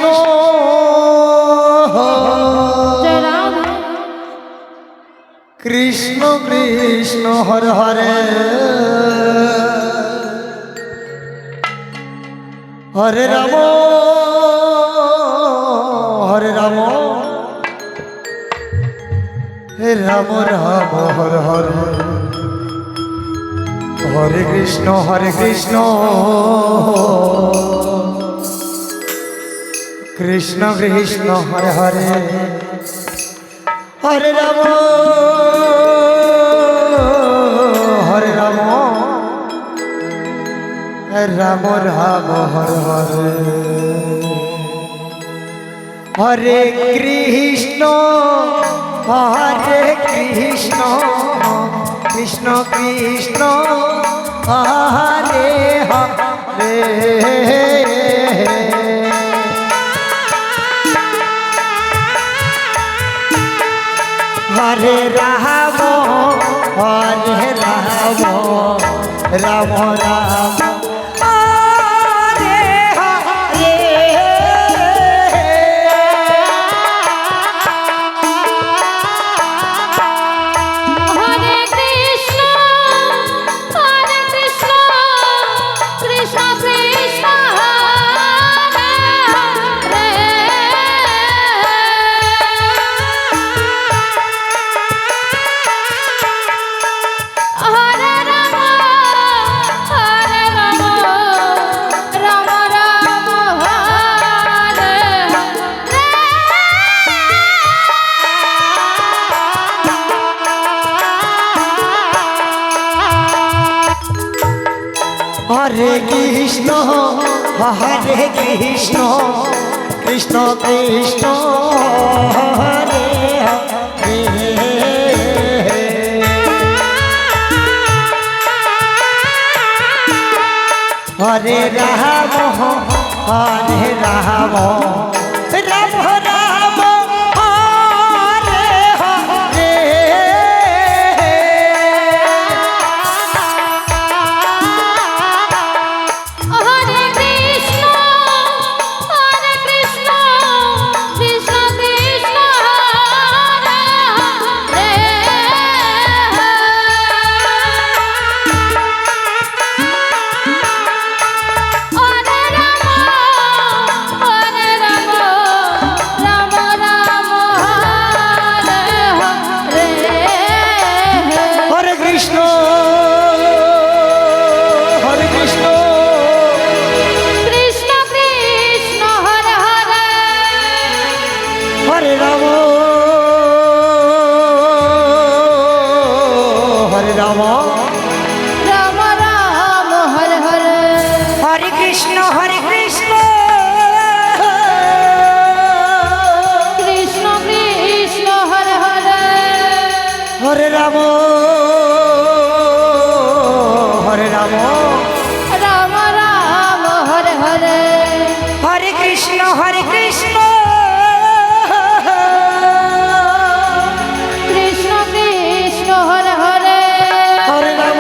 Krishna Krishna Krishna Hare Hare Hare Ram হরে Ram হে Ram Ram Hare Hare Hare Krishna Krishna Krishna Hare Hare Hare Ram হরে Ram Ram Ram Hare Hare Hare Krishna Krishna Krishna Hare Hare Hare Ram Ram Ram হরে Krishna Krishna Krishna Hare Hare Hare Ram হরে Ram Ram Ram Hare Hare Hare Ram হরে Ram Ram Ram Hare Hare Hare Krishna Krishna Krishna Hare Hare Hare Ram হরে Ram Ram Ram Hare Hare Hare Krishna Krishna Hare Hare Hare Ram হরে Ram Ram Ram Hare Hare Hare Krishna Krishna Krishna Hare Hare Hare Ram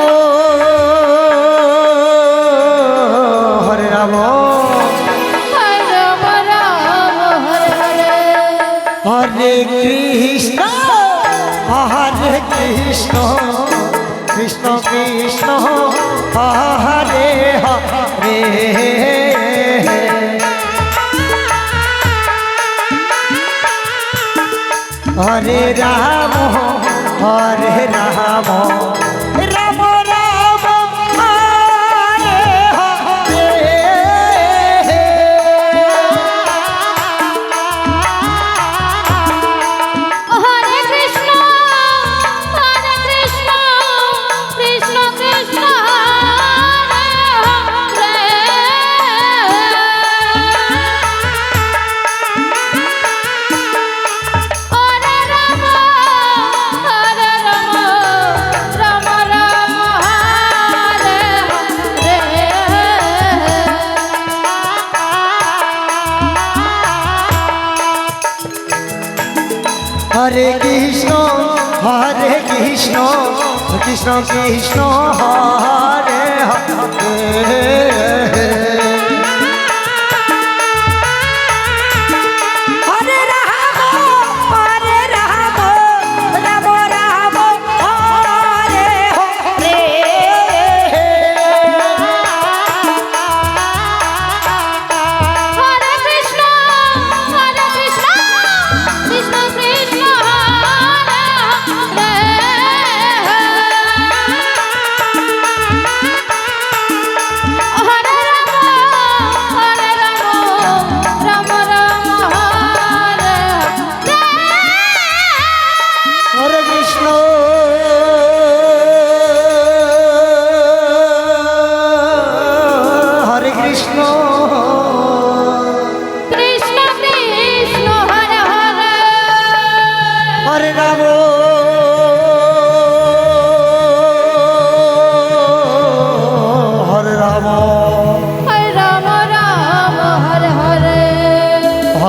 হরে Ram Ram Ram Hare Hare Hare Krishna Krishna Krishna Hare Hare Hare Ram Ram Ram Hare Hare Krishna Krishna Krishna Hare Hare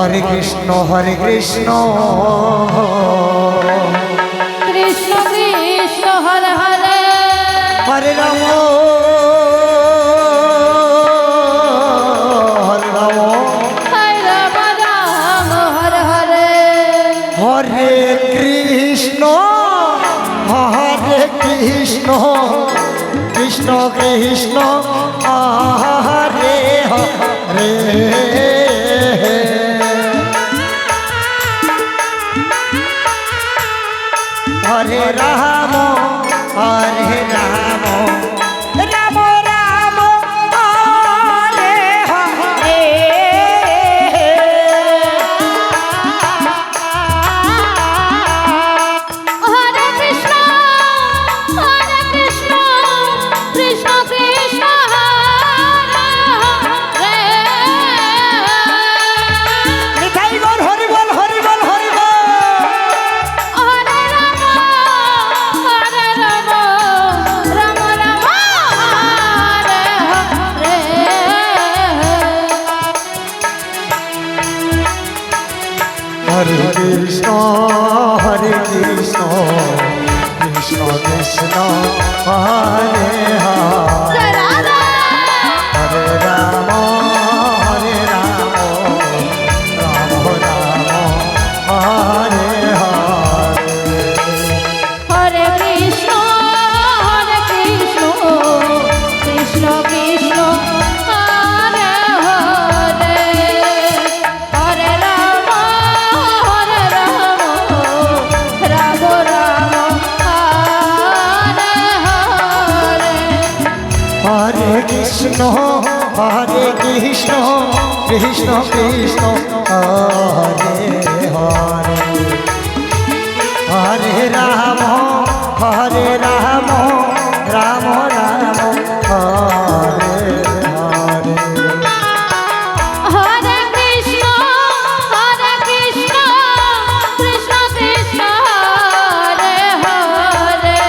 Hare Krishna Krishna Krishna Hare Hare Hare Ram হরে Ram হরে Ram Ram Hare Hare Hare Krishna Krishna Krishna Hare Hare Hare Ram হরে Ram Ram Ram Hare Hare Hare Krishna Krishna Krishna Hare Hare মিঠাই বল Hari বল Hari বল Hari বল হরে Ram Ram Ram Hare Hare Hare Krishna Krishna Krishna Hare Hare জয় Radha হরে Ram Ram Ram Hare Hare Hare Krishna Krishna Krishna Hare Hare Hare Ram Ram Ram Hare Hare Hare Krishna Krishna Krishna Hare Hare Hare Ram Ram Ram Hare Hare Hare Krishna Krishna Krishna Hare Hare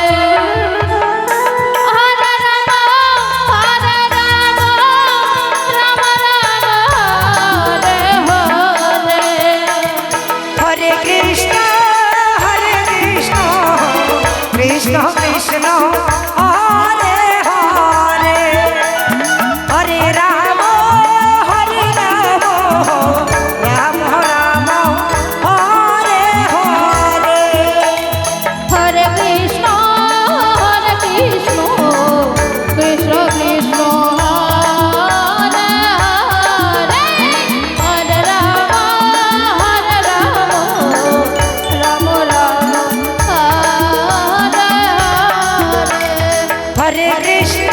Hare Ram Ram Hare Hare Hare Krishna Krishna Krishna Hare Hare Hare Ram Ram Ram Hare Hare Hare Krishna Krishna Krishna Hare Hare Hare Ram Ram Ram Hare Hare Hare Krishna